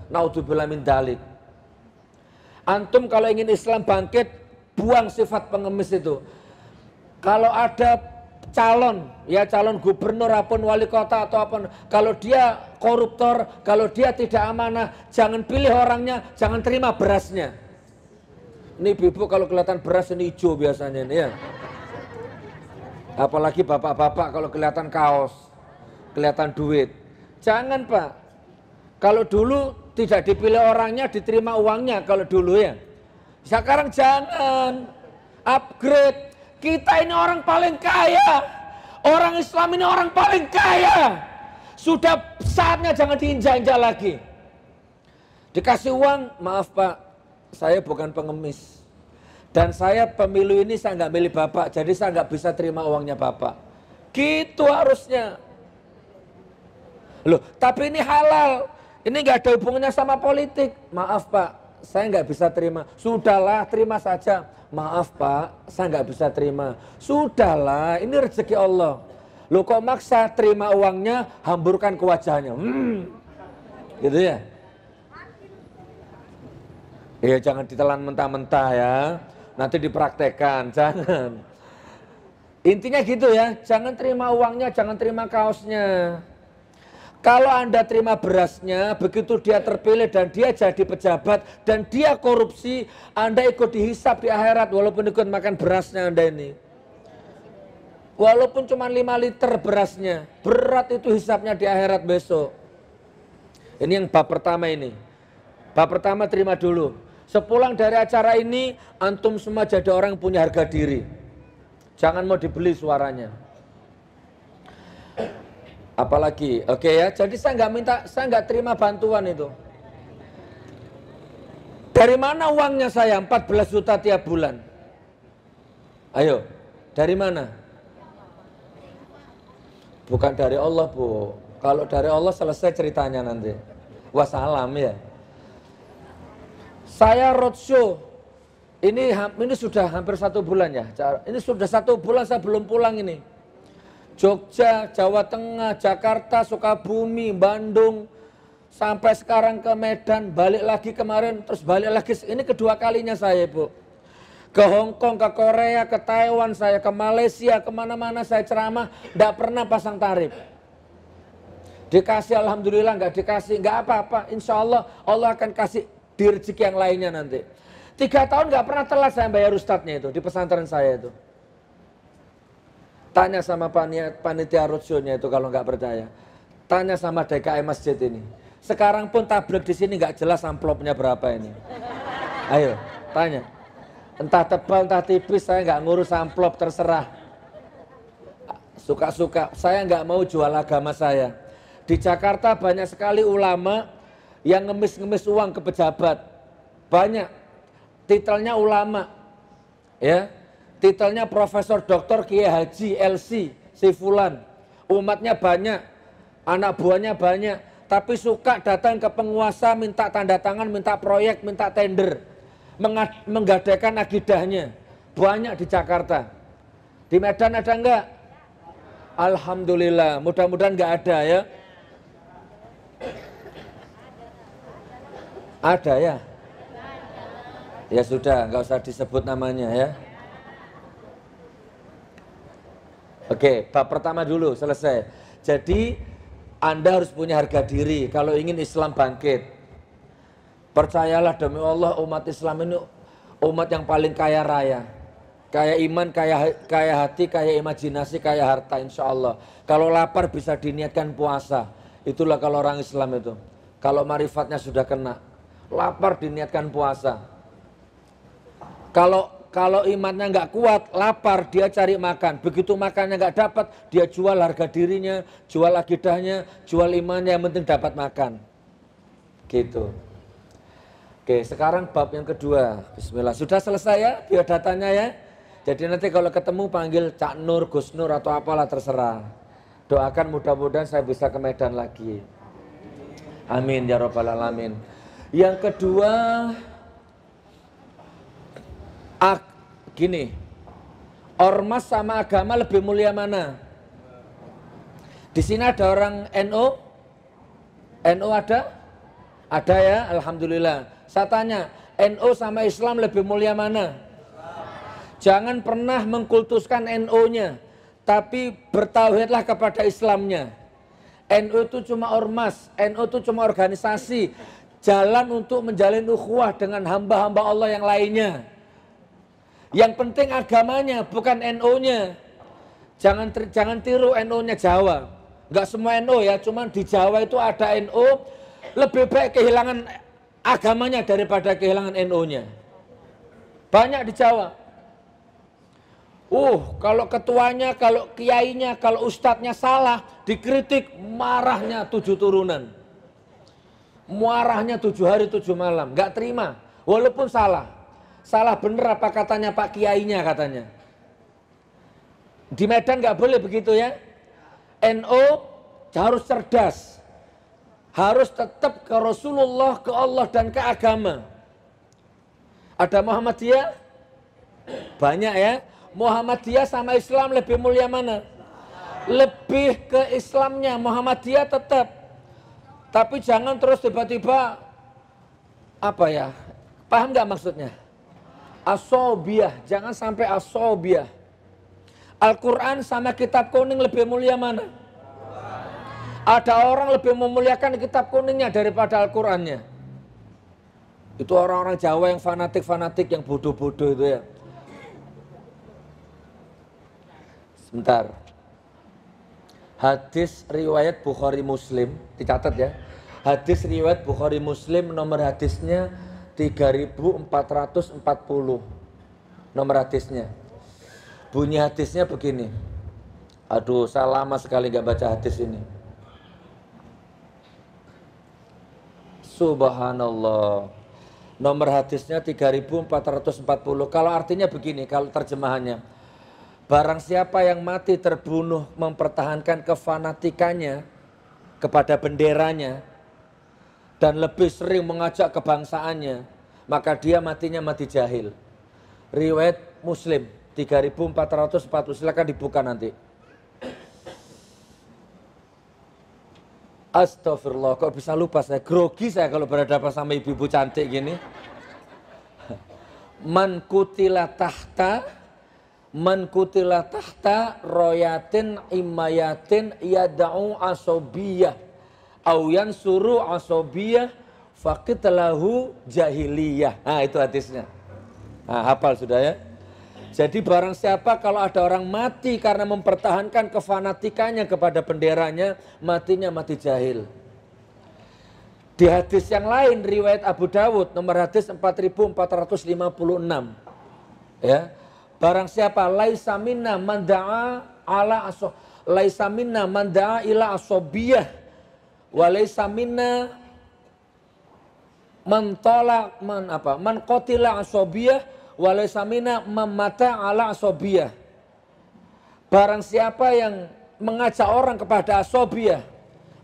Naudzubillah min dzalik. Antum kalau ingin Islam bangkit, buang sifat pengemis itu. Kalau ada calon, ya calon gubernur apapun, wali kota atau apa, kalau dia koruptor, kalau dia tidak amanah, jangan pilih orangnya, jangan terima berasnya. Ini ibu kalau kelihatan beras ini hijau biasanya ini ya. Apalagi bapak-bapak kalau kelihatan kaos, kelihatan duit. Jangan Pak. Kalau dulu tidak dipilih orangnya, diterima uangnya kalau dulu ya. Sekarang jangan. Upgrade. Kita ini orang paling kaya. Orang Islam ini orang paling kaya. Sudah saatnya jangan diinjak-injak lagi. Dikasih uang, maaf Pak, saya bukan pengemis. Dan saya pemilu ini saya nggak milih Bapak, jadi saya nggak bisa terima uangnya Bapak. Gitu harusnya. Loh, tapi ini halal. Ini nggak ada hubungannya sama politik. Maaf Pak, saya nggak bisa terima. Sudahlah, terima saja. Maaf Pak, saya nggak bisa terima. Sudahlah, ini rezeki Allah. Loh kok maksa terima uangnya, hamburkan ke wajahnya. Gitu ya. Ya jangan ditelan mentah-mentah ya. Nanti dipraktekkan, jangan. Intinya gitu ya, jangan terima uangnya, jangan terima kaosnya. Kalau Anda terima berasnya, begitu dia terpilih dan dia jadi pejabat dan dia korupsi, Anda ikut dihisap di akhirat walaupun ikut makan berasnya Anda ini. Walaupun cuma 5 liter berasnya, berat itu hisapnya di akhirat besok. Ini yang bab pertama ini. Bab pertama terima dulu. Sepulang dari acara ini, antum semua jadi orang yang punya harga diri. Jangan mau dibeli suaranya. Apalagi, oke ya. Jadi saya nggak terima bantuan itu. Dari mana uangnya saya? 14 juta tiap bulan. Ayo, dari mana? Bukan dari Allah Bu. Kalau dari Allah selesai ceritanya nanti. Wassalam ya. Saya roadshow, ini sudah hampir 1 bulan ya. Ini sudah 1 bulan saya belum pulang ini. Jogja, Jawa Tengah, Jakarta, Sukabumi, Bandung, sampai sekarang ke Medan, balik lagi kemarin, terus balik lagi. Ini kedua kalinya saya Bu. Ke Hong Kong, ke Korea, ke Taiwan, saya ke Malaysia, kemana-mana saya ceramah, tidak pernah pasang tarif. Dikasih alhamdulillah, nggak dikasih, nggak apa-apa. Insya Allah, Allah akan kasih di rezeki yang lainnya nanti. 3 tahun nggak pernah telat saya bayar ustadznya itu di pesantren saya itu. Tanya sama panitia roadshow-nya itu kalau nggak percaya. Tanya sama DKI masjid ini. Sekarang pun tabligh di sini nggak jelas amplopnya berapa ini. Ayo, tanya. Entah tebal, entah tipis, saya nggak ngurus amplop, terserah. Suka-suka, saya nggak mau jual agama saya. Di Jakarta banyak sekali ulama yang ngemis-ngemis uang ke pejabat. Banyak. Titelnya ulama. Ya. Titelnya profesor, doktor, kiai haji, LC, si fulan. Umatnya banyak. Anak buahnya banyak. Tapi suka datang ke penguasa, minta tanda tangan, minta proyek, minta tender. Menggadaikan akidahnya. Banyak di Jakarta. Di Medan ada enggak? Alhamdulillah. Mudah-mudahan enggak ada ya. Ada ya? Ya sudah, nggak usah disebut namanya ya. Oke, bab pertama dulu selesai. Jadi Anda harus punya harga diri kalau ingin Islam bangkit. Percayalah demi Allah, umat Islam ini umat yang paling kaya raya. Kaya iman, kaya hati, kaya imajinasi, kaya harta insya Allah. Kalau lapar bisa diniatkan puasa. Itulah kalau orang Islam itu. Kalau marifatnya sudah kena. Lapar diniatkan puasa. Kalau imannya nggak kuat, lapar dia cari makan. Begitu makannya nggak dapat, dia jual harga dirinya, jual akidahnya, jual imannya, yang penting dapat makan. Gitu. Oke, sekarang bab yang kedua. Bismillah. Sudah selesai ya biodatanya ya. Jadi nanti kalau ketemu panggil Cak Nur, Gus Nur atau apalah terserah. Doakan mudah-mudahan saya bisa ke Medan lagi. Amin ya rabbal alamin. Yang kedua, gini, ormas sama agama lebih mulia mana? Di sini ada orang NU? NU ada? Ada ya, alhamdulillah. Saya tanya, NU sama Islam lebih mulia mana? Jangan pernah mengkultuskan NU-nya, tapi bertauhidlah kepada Islamnya. NU itu cuma ormas, NU itu cuma organisasi, jalan untuk menjalin ukhuwah dengan hamba-hamba Allah yang lainnya. Yang penting agamanya, bukan NU-nya. Jangan tiru NU-nya Jawa. Enggak semua NU ya, cuma di Jawa itu ada NU, lebih baik kehilangan agamanya daripada kehilangan NU-nya. Banyak di Jawa. Kalau ketuanya, kalau kiainya, kalau ustadznya salah, dikritik, marahnya 7 turunan. Marahnya 7 hari 7 malam, nggak terima. Walaupun salah. Salah bener apa katanya Pak Kiainya katanya. Di Medan nggak boleh begitu ya. NU harus cerdas. Harus tetap ke Rasulullah, ke Allah dan ke agama. Ada Muhammadiyah? Banyak ya. Muhammadiyah sama Islam lebih mulia mana? Lebih ke Islamnya. Muhammadiyah tetap. Tapi jangan terus tiba-tiba apa ya? Paham nggak maksudnya? Asobiyah, jangan sampai asobiyah. Al-Quran sama kitab kuning lebih mulia mana? Ada orang lebih memuliakan kitab kuningnya daripada Al-Qurannya. Itu orang-orang Jawa yang fanatik-fanatik, yang bodoh-bodoh itu ya. Sebentar. Hadis riwayat Bukhari Muslim, dicatat ya. Hadis riwayat Bukhari Muslim, nomor hadisnya 3440. Nomor hadisnya. Bunyi hadisnya begini. Aduh, saya lama sekali gak baca hadis ini. Subhanallah. Nomor hadisnya 3440. Kalau artinya begini, kalau terjemahannya. Barang siapa yang mati terbunuh mempertahankan kefanatikannya kepada benderanya dan lebih sering mengajak kebangsaannya, maka dia matinya mati jahil. Riwayat Muslim 3440, silakan dibuka nanti. Astagfirullah, kok bisa lupa saya, grogi saya kalau berhadapan sama ibu-ibu cantik gini. Man kutila tahta royatin imayatin yada'u asobiyah au yansuru asobiyah faqitlahu jahiliyah. Nah itu hadisnya. Nah hafal sudah ya. Jadi barang siapa kalau ada orang mati karena mempertahankan kefanatikannya kepada benderanya, matinya mati jahil. Di hadis yang lain riwayat Abu Dawud nomor hadis 4456 ya. Barang siapa laisa minna man da'a ala aso, laisa minna man da'a ila asobiyah wa laisa minna man tolak man qatila asobiyah wa laisa minna man mata ala asobiyah. Barang siapa yang mengajak orang kepada asobiyah,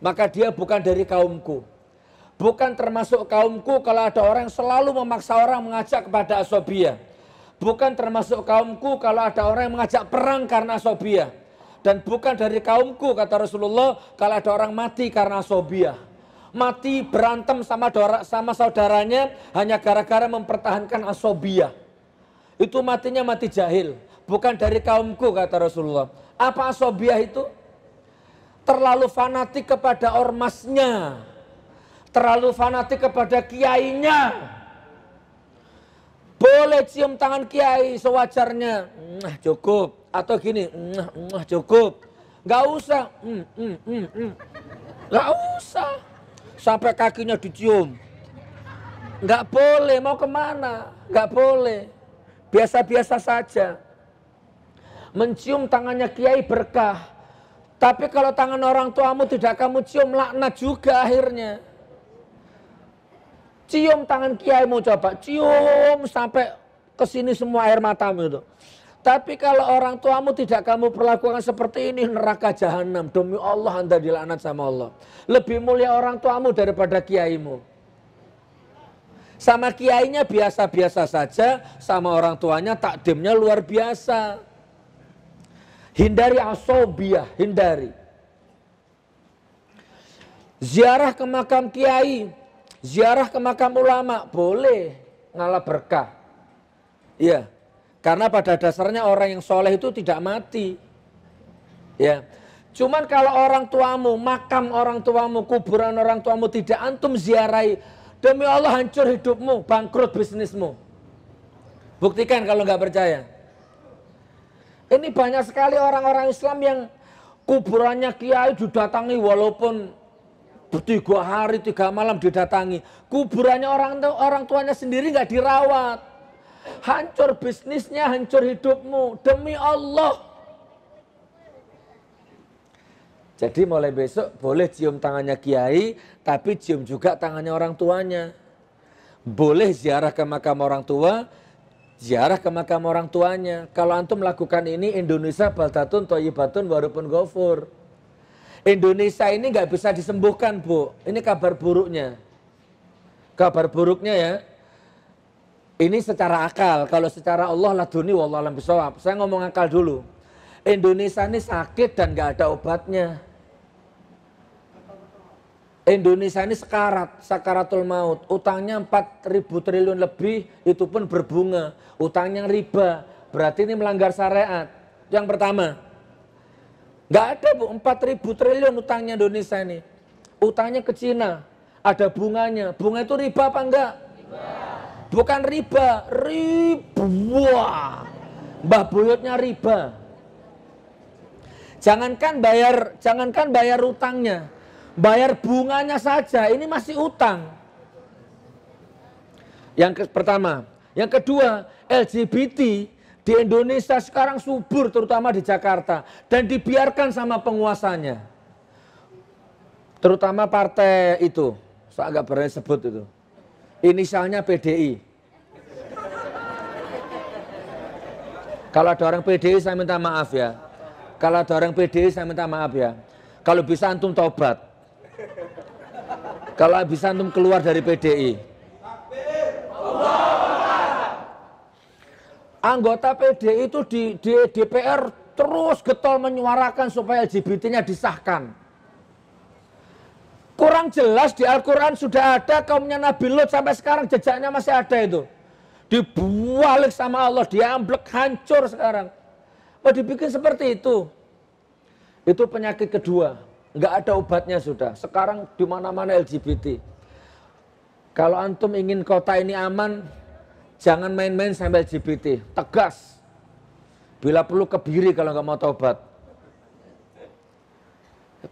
maka dia bukan dari kaumku. Bukan termasuk kaumku kalau ada orang yang selalu memaksa orang mengajak kepada asobiyah. Bukan termasuk kaumku kalau ada orang yang mengajak perang karena asobiyah. Dan bukan dari kaumku kata Rasulullah kalau ada orang mati karena asobiyah. Mati berantem sama saudaranya hanya gara-gara mempertahankan asobiyah. Itu matinya mati jahil. Bukan dari kaumku kata Rasulullah. Apa asobiyah itu? Terlalu fanatik kepada ormasnya. Terlalu fanatik kepada kiainya. Boleh cium tangan kiai sewajarnya, cukup. Atau gini, cukup. Gak usah, gak usah. Sampai kakinya dicium. Gak boleh, mau kemana? Gak boleh. Biasa-biasa saja. Mencium tangannya kiai berkah. Tapi kalau tangan orang tuamu tidak kamu cium, laknat juga akhirnya. Cium tangan kiaimu coba, cium sampai ke sini semua air matamu itu. Tapi kalau orang tuamu tidak kamu perlakukan seperti ini, neraka jahanam. Demi Allah Anda dilaknat sama Allah. Lebih mulia orang tuamu daripada kiaimu. Sama kiainya biasa-biasa saja, sama orang tuanya takdimnya luar biasa. Hindari asobiyah, hindari. Ziarah ke makam kiai. Ziarah ke makam ulama boleh, ngalah berkah. Iya, karena pada dasarnya orang yang soleh itu tidak mati. Ya, cuman kalau orang tuamu, makam orang tuamu, kuburan orang tuamu tidak antum ziarahi, demi Allah hancur hidupmu, bangkrut bisnismu. Buktikan kalau nggak percaya. Ini banyak sekali orang-orang Islam yang kuburannya kiai didatangi walaupun 3 hari 3 malam didatangi. Kuburannya orang tuanya sendiri nggak dirawat. Hancur bisnisnya, hancur hidupmu, demi Allah. Jadi mulai besok boleh cium tangannya kiai, tapi cium juga tangannya orang tuanya. Boleh ziarah ke makam orang tua, ziarah ke makam orang tuanya. Kalau antum melakukan ini, Indonesia baldatun thayyibatun warupun ghafur. Indonesia ini nggak bisa disembuhkan, Bu. Ini kabar buruknya. Kabar buruknya ya. Ini secara akal. Kalau secara Allah laduni wallahu alam bisawab. Saya ngomong akal dulu. Indonesia ini sakit dan nggak ada obatnya. Indonesia ini sekarat, sakaratul maut. Utangnya 4.000 triliun lebih, itu pun berbunga. Utangnya riba, berarti ini melanggar syariat. Yang pertama, nggak ada Bu, 4.000 triliun utangnya Indonesia ini. Utangnya ke Cina, ada bunganya. Bunga itu riba apa enggak? Riba. Bukan riba, riba. Mbah buyutnya riba. Jangankan bayar utangnya, bayar bunganya saja ini masih utang. Yang pertama, yang kedua, LGBT di Indonesia sekarang subur, terutama di Jakarta, dan dibiarkan sama penguasanya. Terutama partai itu, saya agak berani sebut itu. Inisialnya PDI. Kalau ada orang PDI saya minta maaf ya. Kalau ada orang PDI saya minta maaf ya. Kalau bisa antum taubat. Kalau bisa antum keluar dari PDI. Anggota PDI itu di DPR terus getol menyuarakan supaya LGBT-nya disahkan. Kurang jelas di Al-Quran sudah ada kaumnya Nabi Lut sampai sekarang jejaknya masih ada itu. Dibualik sama Allah, diamblek, hancur sekarang. Oh dibikin seperti itu. Itu penyakit kedua. Nggak ada obatnya sudah. Sekarang di mana-mana LGBT. Kalau antum ingin kota ini aman, jangan main-main sampai LGBT. Tegas. Bila perlu kebiri kalau nggak mau taubat.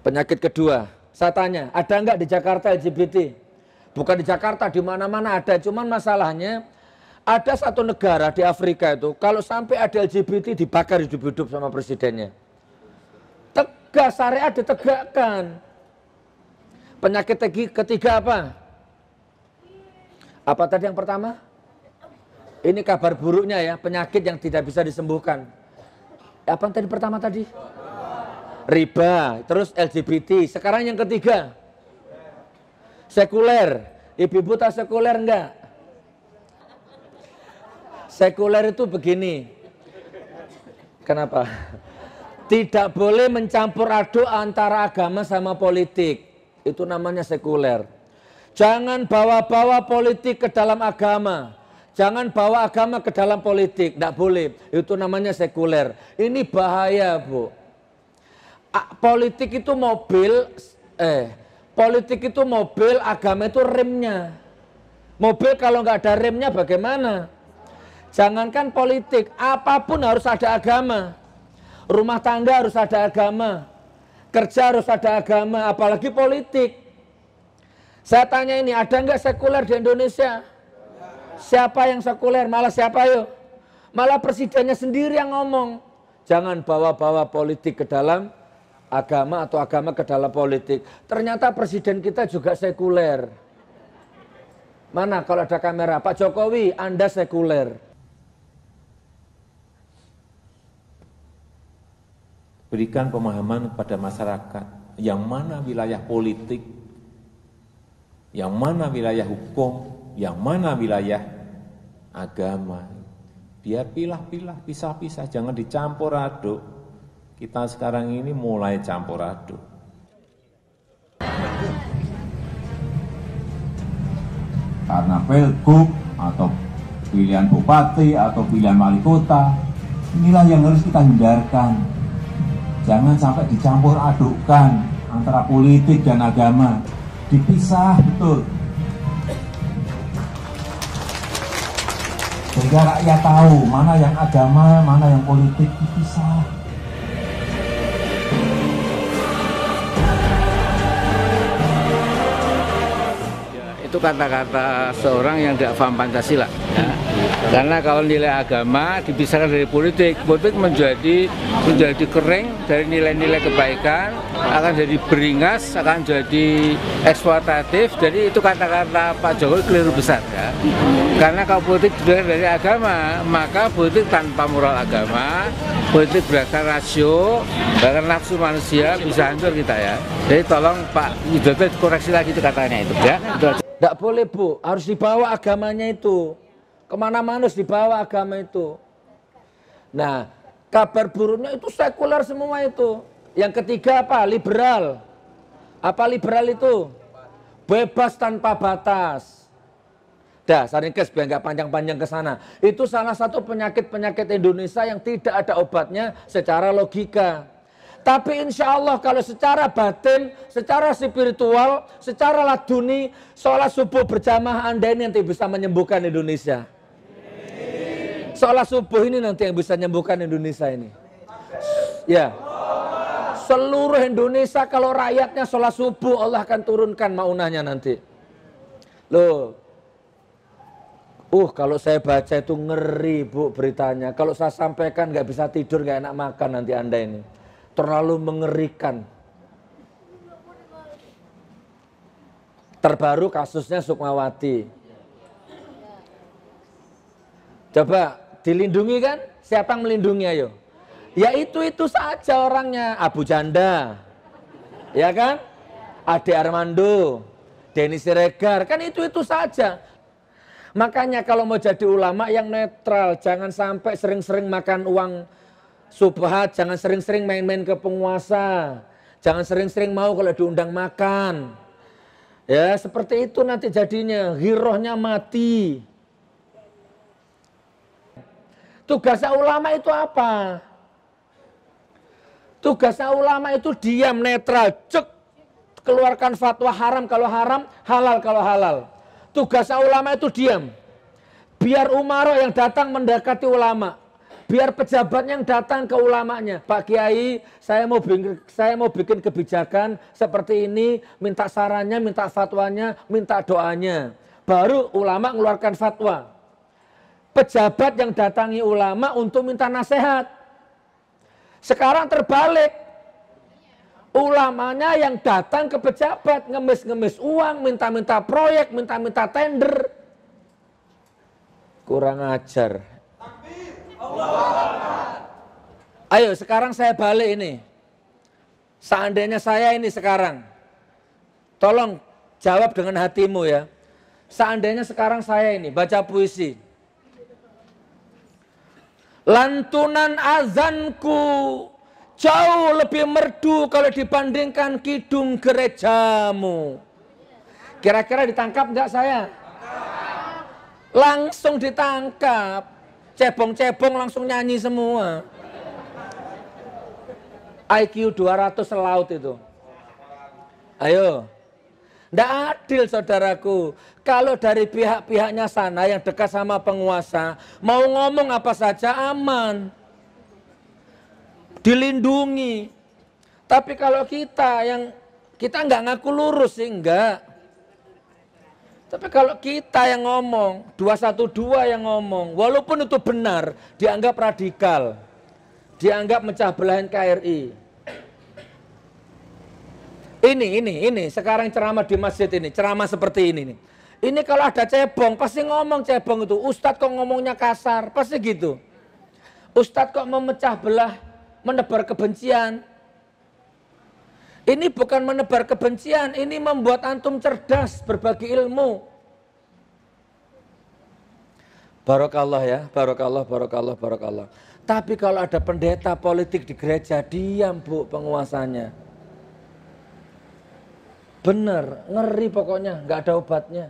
Penyakit kedua. Saya tanya, ada nggak di Jakarta LGBT? Bukan di Jakarta, di mana-mana ada. Cuman masalahnya, ada satu negara di Afrika itu, kalau sampai ada LGBT dibakar hidup-hidup sama presidennya. Tegas, syariat ditegakkan. Penyakit ketiga apa? Apa tadi yang pertama? Ini kabar buruknya ya, penyakit yang tidak bisa disembuhkan. Apa yang tadi pertama tadi? Riba, terus LGBT. Sekarang yang ketiga, sekuler. Ibu-ibu tahu sekuler enggak? Sekuler itu begini. Kenapa? Tidak boleh mencampur aduk antara agama sama politik. Itu namanya sekuler. Jangan bawa-bawa politik ke dalam agama. Jangan bawa agama ke dalam politik. Tidak boleh. Itu namanya sekuler. Ini bahaya, Bu. Politik itu mobil, agama itu remnya. Mobil kalau nggak ada remnya bagaimana? Jangankan politik, apapun harus ada agama. Rumah tangga harus ada agama. Kerja harus ada agama, apalagi politik. Saya tanya ini, ada nggak sekuler di Indonesia? Siapa yang sekuler? Malah siapa yuk? Malah presidennya sendiri yang ngomong. Jangan bawa-bawa politik ke dalam agama atau agama ke dalam politik. Ternyata presiden kita juga sekuler. Mana kalau ada kamera? Pak Jokowi, Anda sekuler. Berikan pemahaman kepada masyarakat yang mana wilayah politik, yang mana wilayah hukum, yang mana wilayah agama. Biar pilah-pilah, pisah-pisah, jangan dicampur aduk. Kita sekarang ini mulai campur aduk. karena pilgub atau pilihan bupati atau pilihan wali kota. Inilah yang harus kita hindarkan. Jangan sampai dicampur adukkan antara politik dan agama. Dipisah betul. Sehingga rakyat tahu mana yang agama, mana yang politik, dipisah. Itu kata-kata seorang yang tidak paham Pancasila. Ya. Karena kalau nilai agama dipisahkan dari politik, politik menjadi kering dari nilai-nilai kebaikan, akan jadi beringas, akan jadi eksploitatif. Jadi itu kata-kata Pak Jokowi keliru besar. Ya. Karena kalau politik dipisahkan dari agama, maka politik tanpa moral agama, politik berdasar rasio, bahkan nafsu manusia bisa hancur kita ya. Jadi tolong Pak Widodo koreksi lagi itu katanya itu ya. Tidak boleh Bu, harus dibawa agamanya itu. Kemana-mana harus dibawa agama itu. Nah, kabar buruknya itu sekuler semua itu. Yang ketiga apa? Liberal. Apa liberal itu? Bebas tanpa batas. Dah, saringkes biar nggak panjang-panjang ke sana. Itu salah satu penyakit-penyakit Indonesia yang tidak ada obatnya secara logika. Tapi insya Allah kalau secara batin, secara spiritual, secara laduni, sholat subuh berjamaah Anda ini nanti bisa menyembuhkan Indonesia. Sholat subuh ini nanti yang bisa menyembuhkan Indonesia ini. Ya, seluruh Indonesia kalau rakyatnya sholat subuh, Allah akan turunkan maunahnya nanti. Loh, kalau saya baca itu ngeri Bu beritanya. Kalau saya sampaikan nggak bisa tidur, nggak enak makan nanti Anda ini. Terlalu mengerikan. Terbaru kasusnya Sukmawati. Coba dilindungi kan? Siapa yang melindungi ayo? Ya itu saja orangnya. Abu Janda. Ya kan? Ade Armando. Denny Siregar. Kan itu saja. Makanya kalau mau jadi ulama yang netral. Jangan sampai sering-sering makan uang subhat, jangan sering-sering main-main ke penguasa. Jangan sering-sering mau kalau diundang makan. Ya, seperti itu nanti jadinya, girohnya mati. Tugasnya ulama itu apa? Tugasnya ulama itu diam, netral, cek. Keluarkan fatwa haram kalau haram, halal kalau halal. Tugasnya ulama itu diam. Biar umaro yang datang mendekati ulama. Biar pejabat yang datang ke ulamanya, Pak Kiai, saya mau bikin kebijakan seperti ini, minta sarannya, minta fatwanya, minta doanya. Baru ulama mengeluarkan fatwa. Pejabat yang datangi ulama untuk minta nasihat. Sekarang terbalik. Ulamanya yang datang ke pejabat, ngemis-ngemis uang, minta-minta proyek, minta-minta tender. Kurang ajar. Ayo sekarang saya balik ini. Seandainya saya ini sekarang, tolong jawab dengan hatimu ya. Seandainya sekarang saya ini baca puisi. Lantunan azanku jauh lebih merdu kalau dibandingkan kidung gerejamu. Kira-kira ditangkap enggak saya? Langsung ditangkap. Cebong-cebong langsung nyanyi semua. IQ 200 selaut itu. Ayo. Nggak adil saudaraku. Kalau dari pihak-pihaknya sana yang dekat sama penguasa, mau ngomong apa saja aman. Dilindungi. Tapi kalau kita nggak ngaku lurus sih enggak. Tapi kalau kita yang ngomong, 212 yang ngomong, walaupun itu benar, dianggap radikal. Dianggap mecah belah NKRI. Ini, sekarang ceramah di masjid ini, ceramah seperti ini nih. Ini kalau ada cebong, pasti ngomong cebong itu. Ustadz kok ngomongnya kasar, pasti gitu. Ustadz kok memecah belah, menebar kebencian. Ini bukan menebar kebencian, ini membuat antum cerdas, berbagi ilmu. Barakallah ya, barakallah. Tapi kalau ada pendeta politik di gereja, diam Bu penguasanya. Bener, ngeri pokoknya, nggak ada obatnya.